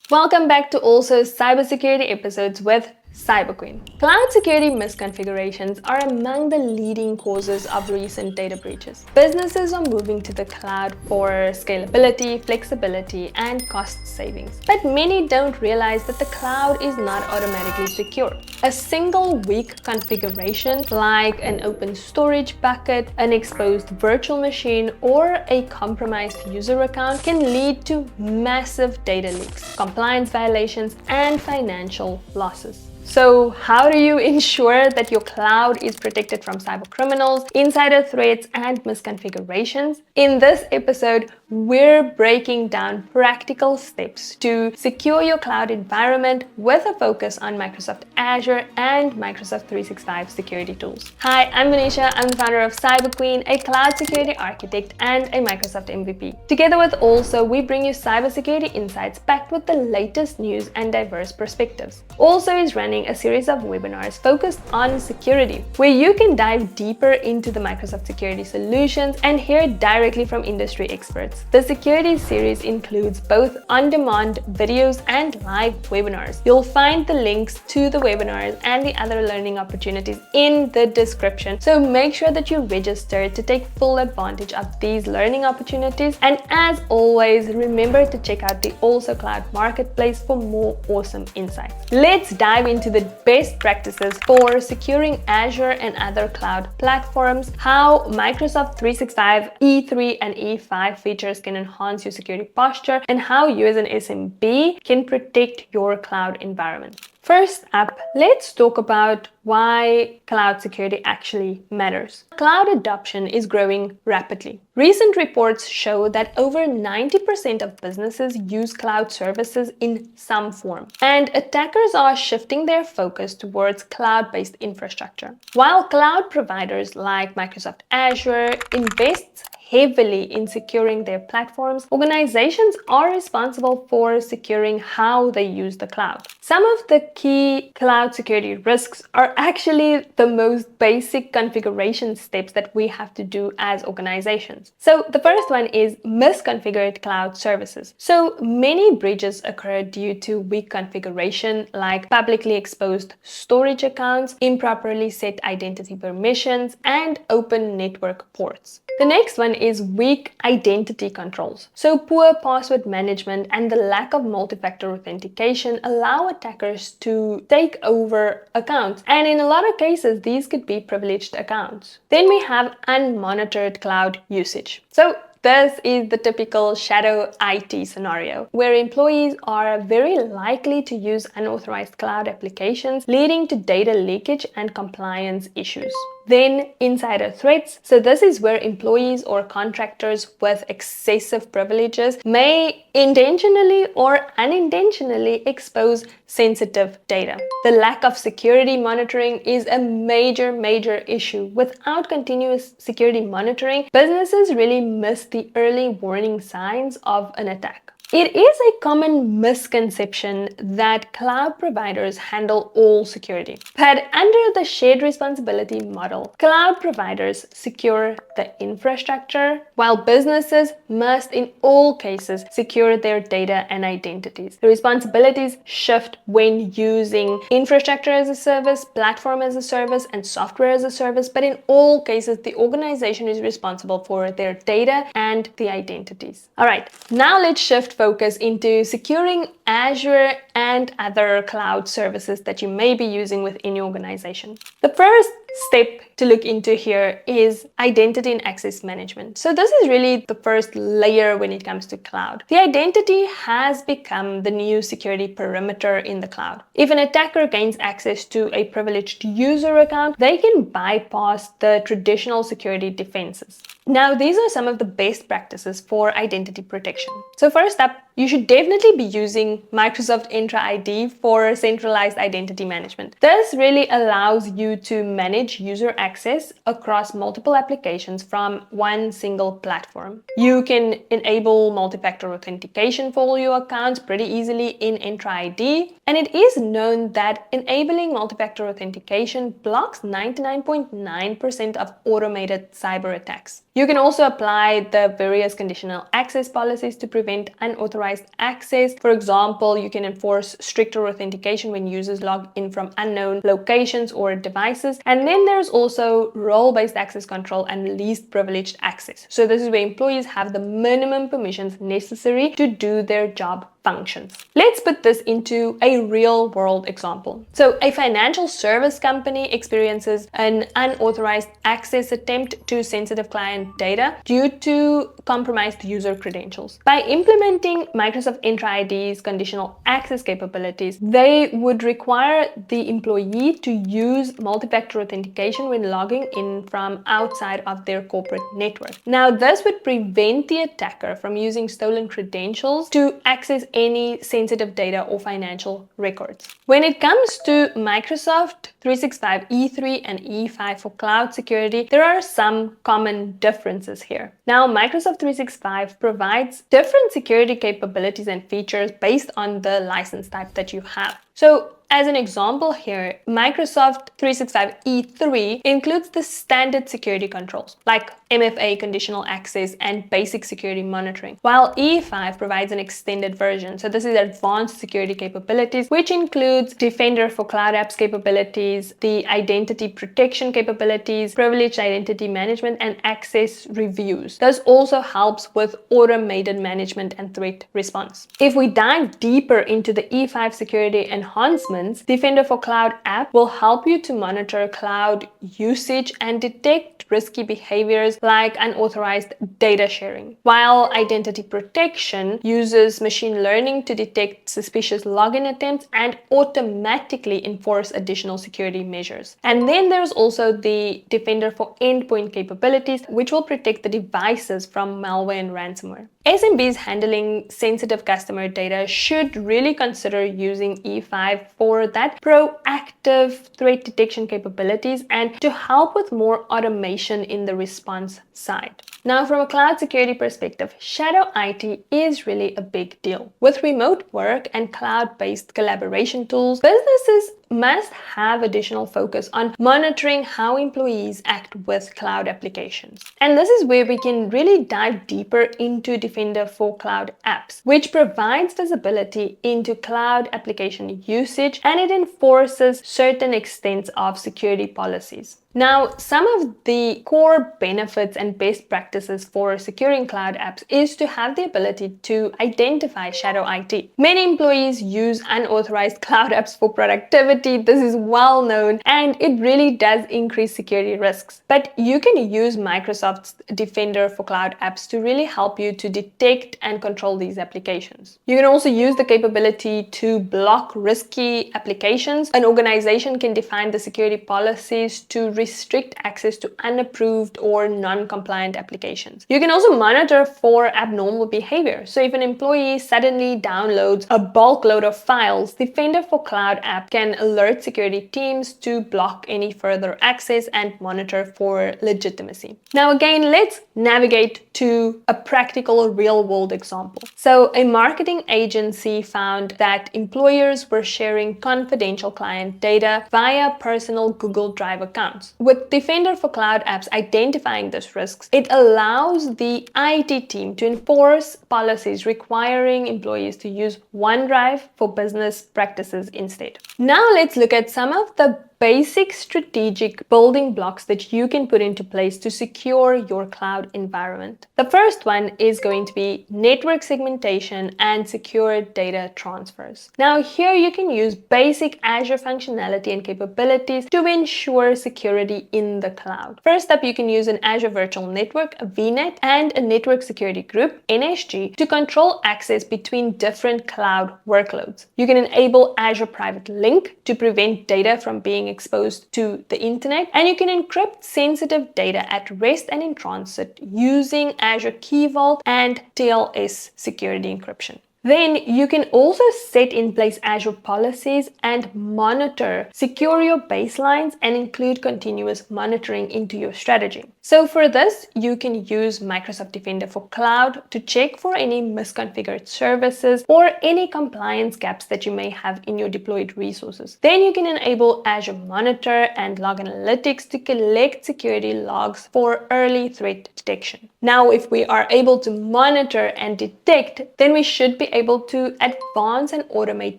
Welcome back to also cybersecurity episodes with Cyberqueen. Cloud security misconfigurations are among the leading causes of recent data breaches. Businesses are moving to the cloud for scalability, flexibility, and cost savings. But many don't realize that the cloud is not automatically secure. A single weak configuration, like an open storage bucket, an exposed virtual machine, or a compromised user account, can lead to massive data leaks, compliance violations, and financial losses. So how do you ensure that your cloud is protected from cybercriminals, insider threats, and misconfigurations? In this episode, we're breaking down practical steps to secure your cloud environment with a focus on Microsoft Azure and Microsoft 365 security tools. Hi, I'm Venicia. I'm the founder of Cyberqueen, a cloud security architect and a Microsoft MVP. Together with Also, we bring you cybersecurity insights packed with the latest news and diverse perspectives. Also is running a series of webinars focused on security, where you can dive deeper into the Microsoft security solutions and hear directly from industry experts. The security series includes both on-demand videos and live webinars. You'll find the links to the webinars and the other learning opportunities in the description, so make sure that you register to take full advantage of these learning opportunities. And as always, remember to check out the Also Cloud Marketplace for more awesome insights. Let's dive into the best practices for securing Azure and other cloud platforms, how Microsoft 365 E3 and E5 features can enhance your security posture, and how you as an SMB can protect your cloud environment. First up, let's talk about why cloud security actually matters. Cloud adoption is growing rapidly. Recent reports show that over 90% of businesses use cloud services in some form, and attackers are shifting their focus towards cloud-based infrastructure. While cloud providers like Microsoft Azure invest heavily in securing their platforms, organizations are responsible for securing how they use the cloud. Some of the key cloud security risks are actually the most basic configuration steps that we have to do as organizations. So the first one is misconfigured cloud services. So many breaches occur due to weak configuration, like publicly exposed storage accounts, improperly set identity permissions, and open network ports. The next one is weak identity controls. So poor password management and the lack of multi-factor authentication allow attackers to take over accounts, and in a lot of cases these could be privileged accounts. Then we have unmonitored cloud usage. So this is the typical shadow IT scenario, where employees are very likely to use unauthorized cloud applications, leading to data leakage and compliance issues. Then insider threats. So this is where employees or contractors with excessive privileges may intentionally or unintentionally expose sensitive data. The lack of security monitoring is a major issue. Without continuous security monitoring, businesses really miss the early warning signs of an attack. It is a common misconception that cloud providers handle all security. But under the shared responsibility model, cloud providers secure the infrastructure, while businesses must in all cases secure their data and identities. The responsibilities shift when using infrastructure as a service, platform as a service, and software as a service, but in all cases, the organization is responsible for their data and the identities. All right, now let's shift focus into securing Azure and other cloud services that you may be using within your organization. The first step to look into here is identity and access management. So this is really the first layer when it comes to cloud. The identity has become the new security perimeter in the cloud. If an attacker gains access to a privileged user account, they can bypass the traditional security defenses. Now, these are some of the best practices for identity protection. So first up, you should definitely be using Microsoft Entra ID for centralized identity management. This really allows you to manage user access across multiple applications from one single platform. You can enable multi-factor authentication for all your accounts pretty easily in Entra ID, and it is known that enabling multi-factor authentication blocks 99.9% of automated cyber attacks. You can also apply the various conditional access policies to prevent unauthorized unauthorized access. For example, you can enforce stricter authentication when users log in from unknown locations or devices. And then there's also role-based access control and least privileged access. So this is where employees have the minimum permissions necessary to do their job functions. Let's put this into a real world example. So a financial service company experiences an unauthorized access attempt to sensitive client data due to compromised user credentials. By implementing Microsoft Entra ID's conditional access capabilities, they would require the employee to use multi-factor authentication when logging in from outside of their corporate network. Now, this would prevent the attacker from using stolen credentials to access any sensitive data or financial records. When it comes to Microsoft 365 E3 and E5 for cloud security, there are some common differences here. Now, Microsoft 365 provides different security capabilities and features based on the license type that you have. So, as an example here, Microsoft 365 E3 includes the standard security controls like MFA, conditional access, and basic security monitoring, while E5 provides an extended version. So this is advanced security capabilities, which includes Defender for Cloud Apps capabilities, the identity protection capabilities, privileged identity management, and access reviews. This also helps with automated management and threat response. If we dive deeper into the E5 security enhancements, Defender for Cloud App will help you to monitor cloud usage and detect risky behaviors like unauthorized data sharing, while Identity Protection uses machine learning to detect suspicious login attempts and automatically enforce additional security measures. And then there's also the Defender for Endpoint capabilities, which will protect the devices from malware and ransomware. SMBs handling sensitive customer data should really consider using E5 for that proactive threat detection capabilities and to help with more automation in the response side. Now, from a cloud security perspective, shadow IT is really a big deal. With remote work and cloud-based collaboration tools, businesses must have additional focus on monitoring how employees act with cloud applications. And this is where we can really dive deeper into Defender for Cloud Apps, which provides visibility into cloud application usage and it enforces certain extents of security policies. Now, some of the core benefits and best practices for securing cloud apps is to have the ability to identify shadow IT. Many employees use unauthorized cloud apps for productivity. This is well known and it really does increase security risks. But you can use Microsoft's Defender for Cloud Apps to really help you to detect and control these applications. You can also use the capability to block risky applications. An organization can define the security policies to restrict access to unapproved or non-compliant applications. You can also monitor for abnormal behavior. So if an employee suddenly downloads a bulk load of files, Defender for Cloud App can alert security teams to block any further access and monitor for legitimacy. Now again, let's navigate to a practical real-world example. So a marketing agency found that employers were sharing confidential client data via personal Google Drive accounts. With Defender for Cloud Apps identifying these risks, it allows the IT team to enforce policies requiring employees to use OneDrive for business practices instead. Now let's look at some of the basic strategic building blocks that you can put into place to secure your cloud environment. The first one is going to be network segmentation and secure data transfers. Now here you can use basic Azure functionality and capabilities to ensure security in the cloud. First up, you can use an Azure Virtual Network, a VNet, and a Network Security Group, NSG, to control access between different cloud workloads. You can enable Azure Private Link to prevent data from being exposed to the internet, and you can encrypt sensitive data at rest and in transit using Azure Key Vault and TLS security encryption. Then you can also set in place Azure policies and monitor secure your baselines and include continuous monitoring into your strategy. So for this, you can use Microsoft Defender for Cloud to check for any misconfigured services or any compliance gaps that you may have in your deployed resources. Then you can enable Azure Monitor and Log Analytics to collect security logs for early threat detection. Now, if we are able to monitor and detect, then we should be able to advance and automate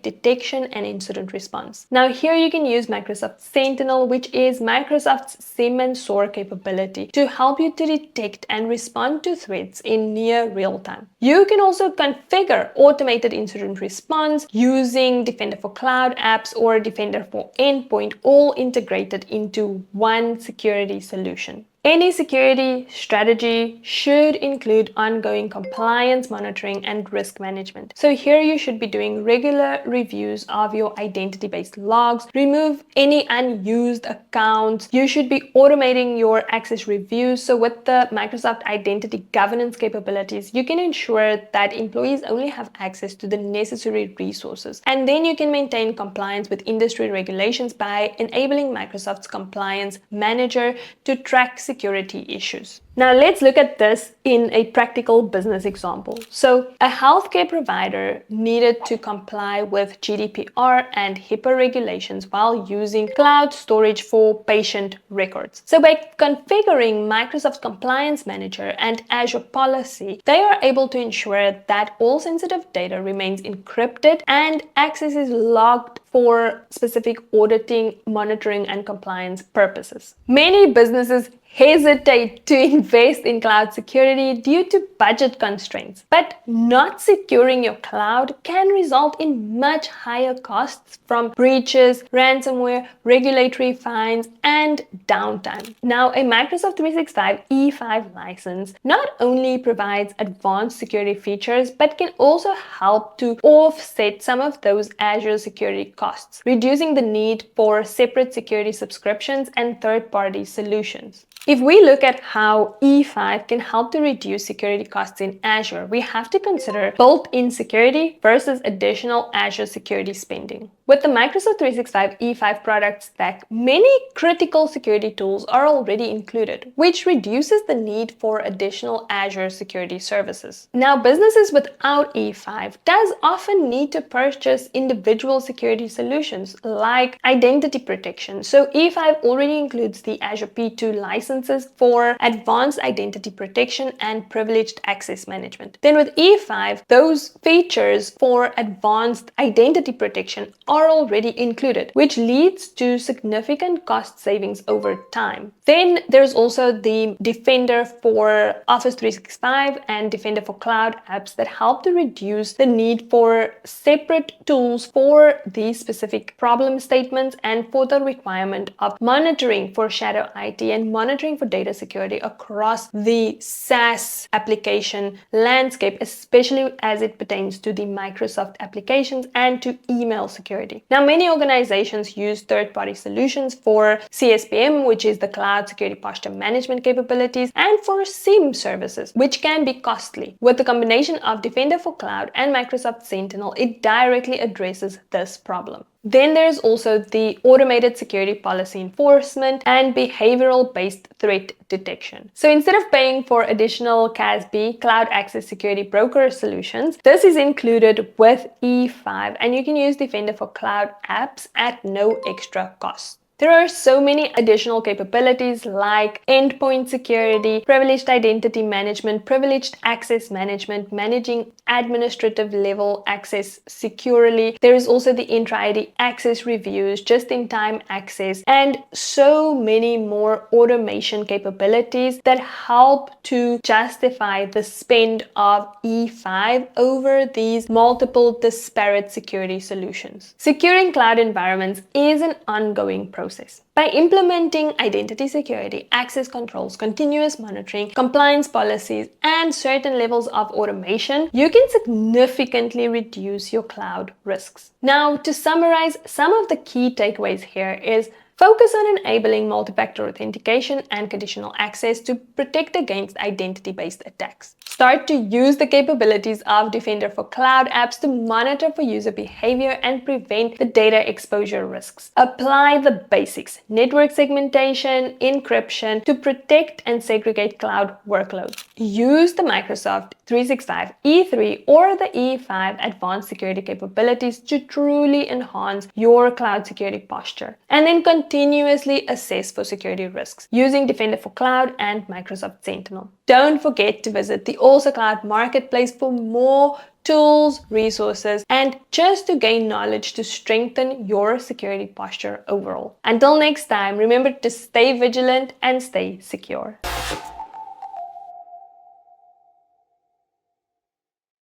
detection and incident response. Now, here you can use Microsoft Sentinel, which is Microsoft's SIEM and SOAR capability to help you to detect and respond to threats in near real time. You can also configure automated incident response using Defender for Cloud apps or Defender for Endpoint, all integrated into one security solution. Any security strategy should include ongoing compliance monitoring and risk management. So here you should be doing regular reviews of your identity-based logs, remove any unused accounts. You should be automating your access reviews. So with the Microsoft Identity Governance capabilities, you can ensure that employees only have access to the necessary resources. And then you can maintain compliance with industry regulations by enabling Microsoft's Compliance Manager to track security issues. Now let's look at this in a practical business example. So a healthcare provider needed to comply with GDPR and HIPAA regulations while using cloud storage for patient records. So by configuring Microsoft Compliance Manager and Azure Policy, they are able to ensure that all sensitive data remains encrypted and access is logged for specific auditing, monitoring, and compliance purposes. Many businesses hesitate to invest in cloud security due to budget constraints, but not securing your cloud can result in much higher costs from breaches, ransomware, regulatory fines, and downtime. Now, a Microsoft 365 E5 license not only provides advanced security features, but can also help to offset some of those Azure security costs, reducing the need for separate security subscriptions and third-party solutions. If we look at how E5 can help to reduce security costs in Azure, we have to consider built-in security versus additional Azure security spending. With the Microsoft 365 E5 product stack, many critical security tools are already included, which reduces the need for additional Azure security services. Now, businesses without E5 does often need to purchase individual security solutions like identity protection. So E5 already includes the Azure P2 licenses for advanced identity protection and privileged access management. Then with E5, those features for advanced identity protection are already included, which leads to significant cost savings over time. Then there's also the Defender for Office 365 and Defender for Cloud apps that help to reduce the need for separate tools for these specific problem statements and for the requirement of monitoring for shadow IT and monitoring for data security across the SaaS application landscape, especially as it pertains to the Microsoft applications and to email security. Now, many organizations use third-party solutions for CSPM, which is the Cloud Security Posture Management capabilities, and for SIEM services, which can be costly. With the combination of Defender for Cloud and Microsoft Sentinel, it directly addresses this problem. Then there's also the automated security policy enforcement and behavioral-based threat detection. So instead of paying for additional CASB, Cloud Access Security Broker solutions, this is included with E5, and you can use Defender for Cloud apps at no extra cost. There are so many additional capabilities like endpoint security, privileged identity management, privileged access management, managing administrative level access securely. There is also the intra-ID access reviews, just-in-time access, and so many more automation capabilities that help to justify the spend of E5 over these multiple disparate security solutions. Securing cloud environments is an ongoing process. By implementing identity security, access controls, continuous monitoring, compliance policies, and certain levels of automation, you can significantly reduce your cloud risks. Now, to summarize, some of the key takeaways here is Focus on enabling multi-factor authentication and conditional access to protect against identity-based attacks. Start to use the capabilities of Defender for Cloud apps to monitor for user behavior and prevent the data exposure risks. Apply the basics: network segmentation, encryption to protect and segregate cloud workloads. Use the Microsoft 365 E3 or the E5 advanced security capabilities to truly enhance your cloud security posture. And then continuously assess for security risks using Defender for Cloud and Microsoft Sentinel. Don't forget to visit the Also Cloud Marketplace for more tools, resources, and just to gain knowledge to strengthen your security posture overall. Until next time, remember to stay vigilant and stay secure.